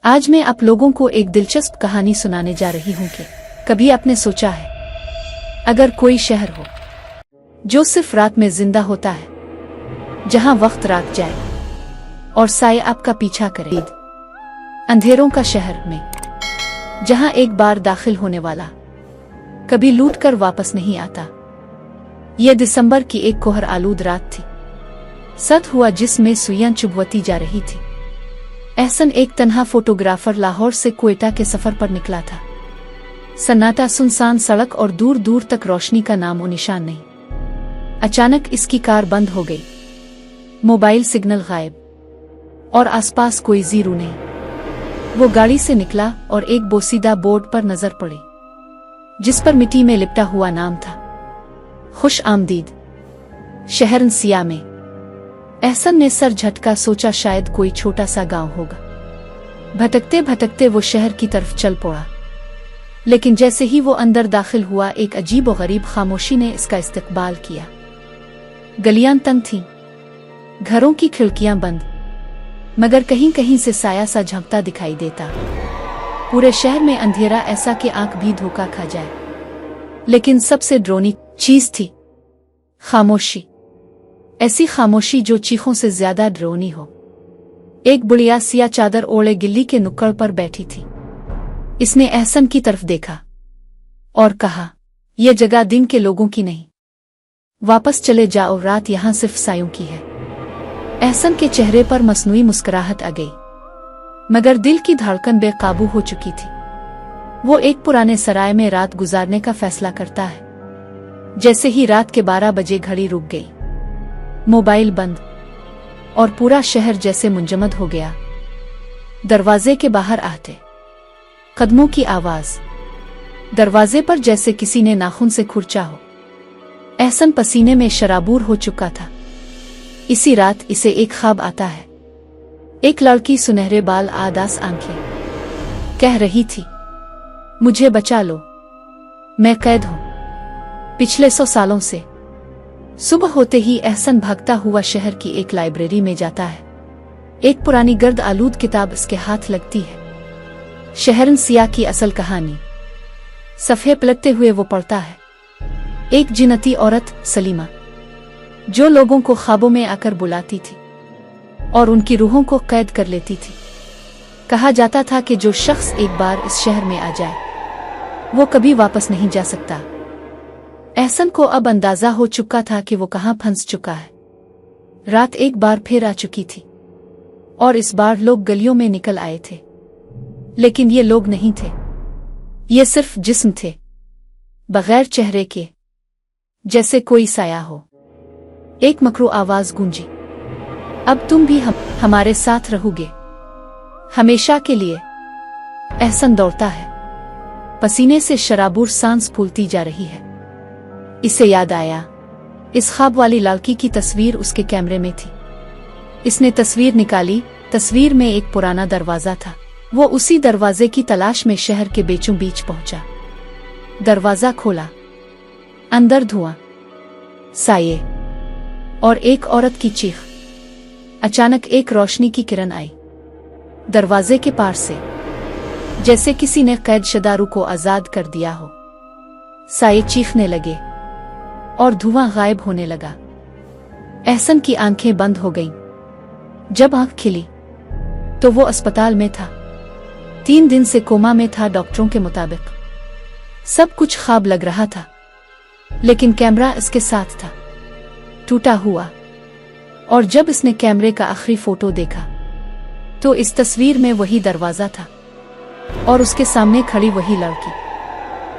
आज मैं आप लोगों को एक दिलचस्प कहानी सुनाने जा रही हूं कि कभी आपने सोचा है अगर कोई शहर हो जो सिर्फ रात में जिंदा होता है, जहां वक्त रात जाए और साए आपका पीछा करे, अंधेरों का शहर में जहां एक बार दाखिल होने वाला कभी लूट कर वापस नहीं आता। यह दिसंबर की एक कोहर आलूद रात थी। सत हुआ जिसमें सुइयां चुभवती जा रही थी। एहसन एक तन्हा फोटोग्राफर लाहौर से कोयटा के सफर पर निकला था। सन्नाटा, सुनसान सड़क और दूर दूर तक रोशनी का नामो निशान नहीं। अचानक इसकी कार बंद हो गई, मोबाइल सिग्नल गायब और आसपास कोई जीरो नहीं। वो गाड़ी से निकला और एक बोसीदा बोर्ड पर नजर पड़ी जिस पर मिट्टी में लिपटा हुआ नाम था, खुश आमदीद शहर सिया में। एहसन ने सर झटका, सोचा शायद कोई छोटा सा गांव होगा। भटकते भटकते वो शहर की तरफ चल पड़ा, लेकिन जैसे ही वो अंदर दाखिल हुआ एक अजीब और गरीब खामोशी ने इसका इस्तकबाल किया। गलियां तंग थीं, घरों की खिड़कियां बंद, मगर कहीं कहीं से साया सा झपकता दिखाई देता। पूरे शहर में अंधेरा ऐसा कि आंख भी धोखा खा जाए। लेकिन सबसे डरावनी चीज थी खामोशी। ऐसी खामोशी जो चीखों से ज्यादा डरावनी हो। एक बुढ़िया सिया चादर ओढ़े गिल्ली के नुक्कड़ पर बैठी थी। इसने एहसन की तरफ देखा और कहा, यह जगह दिन के लोगों की नहीं, वापस चले जाओ, रात यहां सिर्फ सायों की है। एहसन के चेहरे पर मसनूई मुस्कुराहट आ गई, मगर दिल की धड़कन बेकाबू हो चुकी थी। वो एक पुराने सराय में रात गुजारने का फैसला करता है। जैसे ही रात के 12 बजे घड़ी रुक गई, मोबाइल बंद और पूरा शहर जैसे मुंजमद हो गया। दरवाजे के बाहर आते कदमों की आवाज, दरवाजे पर जैसे किसी ने नाखून से खुरचा हो। एहसन पसीने में शराबूर हो चुका था। इसी रात इसे एक ख्वाब आता है। एक लड़की, सुनहरे बाल, आदास आंखें, कह रही थी, मुझे बचा लो, मैं कैद हूं पिछले 100 सालों से। सुबह होते ही एहसन भागता हुआ शहर की एक लाइब्रेरी में जाता है। एक पुरानी गर्द आलूद किताब इसके हाथ लगती है, शहर सिया की असल कहानी। सफ़े पलटते हुए वो पढ़ता है। एक जिन्नती औरत सलीमा, जो लोगों को ख्वाबों में आकर बुलाती थी और उनकी रूहों को कैद कर लेती थी। कहा जाता था कि जो शख्स एक बार इस शहर में आ जाए वो कभी वापस नहीं जा सकता। एहसन को अब अंदाजा हो चुका था कि वो कहां फंस चुका है। रात एक बार फिर आ चुकी थी और इस बार लोग गलियों में निकल आए थे, लेकिन ये लोग नहीं थे, ये सिर्फ जिस्म थे, बगैर चेहरे के, जैसे कोई साया हो। एक मकरू आवाज गूंजी, अब तुम भी हमारे साथ रहोगे हमेशा के लिए। एहसन दौड़ता है, पसीने से शराबूर सांस फूलती जा रही है। इसे याद आया, इस ख्वाब वाली लड़की की तस्वीर उसके कैमरे में थी। इसने तस्वीर निकाली। तस्वीर में एक पुराना दरवाजा था। वो उसी दरवाजे की तलाश में शहर के बीचों बीच पहुंचा। दरवाजा खोला, अंदर धुआं, साये और एक औरत की चीख। अचानक एक रोशनी की किरण आई दरवाजे के पार से, जैसे किसी ने कैद शुदा रूह को आजाद कर दिया हो। साये चीखने लगे और धुआं गायब होने लगा। एहसन की आंखें बंद हो गईं। जब आंख खिली तो वो अस्पताल में था। 3 दिन से कोमा में था डॉक्टरों के मुताबिक। सब कुछ ख्वाब लग रहा था, लेकिन कैमरा इसके साथ था, टूटा हुआ। और जब इसने कैमरे का आखिरी फोटो देखा तो इस तस्वीर में वही दरवाजा था और उसके सामने खड़ी वही लड़की।